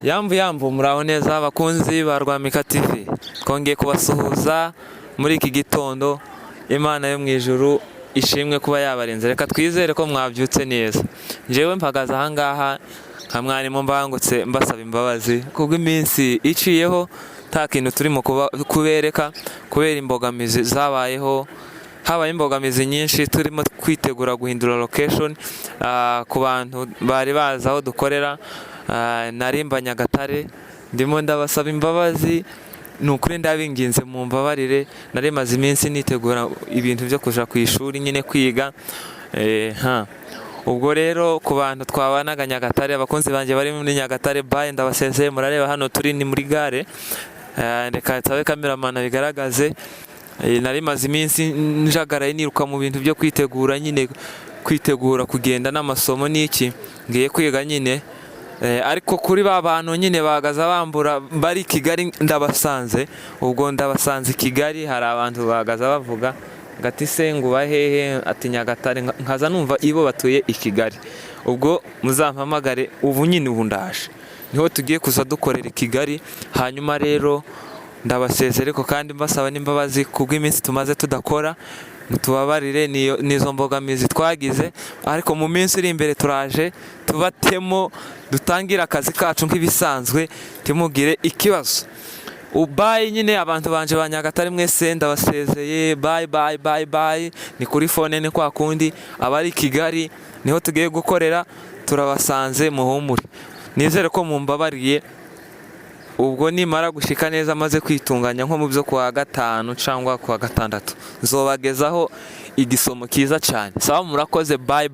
Yambu muraho neza abakunzi ba Rwamika TV, twongeye kubasuhuza muri iki gitondo. Imana yo mu ijuru ishimwe kuba yabarinze. Reka twizere ko mwabyutse neza. Jewe mpagaze aha ngaha nka mwarimu Mbangutse mbasaba imbabazi kubwo iminsi iciyeho nta kintu turimo kubereka kubera imbogamizi zabayeho. Habaye imbogamizi nyinshi, turimo kwitegura guhindura location ku bantu bari bazi aho dukorera. Narimba Nyagatare, ndimo ndabasaba imbabazi, nukuri ndabinginze mu mbabarire. Narimaze iminsi nitegura ibintu byo kuja ku ishuri nyine kwiga. Ubwo rero ku bantu twabanaga Nyagatare, abakunzi banje bari muri Nyagatare, bye ndabasezeye. Murareba hano turi ni muri gare. Reka tabe cameraman bigaragaze. Narimaze iminsi njagaraye niruka mu bintu byo kwitegura nyine, kwitegura kugenda n'amasomo n'iki ngiye kwiga nyine. Ariko kuri ba bantu nyine bagaza bambura bari Kigali ndabasanze. Ubwo ndabasanze Kigali, hari abantu bagaza bavuga gati se ngo bahehe ati Nyagatare, nkaza numva ibo batuye i Kigali. Ubwo muzampamagare ubu nyine ubu ndaje, niho tugiye kuza dukorera i Kigali. Hanyuma rero ndabasezere ko kandi mbasaba n'imbabazi kubwo iminsi tumaze tudakora. Tubabarire nizo mbogamizi twagize, ariko mu minsi iri imbere turaje tubatemo dutangira akazi kacu nk'ibisanzwe, timugire ikibazo. Bye nyine abantu banje ba Nyagatare mwese ndabasezeye. Bye. Ni kuri phone ni kwa kundi. Abari Kigali niho tugiye gukorera, turabasanze muhumure. Nizere ko mumbabariye. Ubwo nimara gushika neza maze kwitunganya nko mu byo kwa gatanu cyangwa kwa gatandatu, nzobagezaho igisomo kiza cyane. Sawa, murakoze. Bye.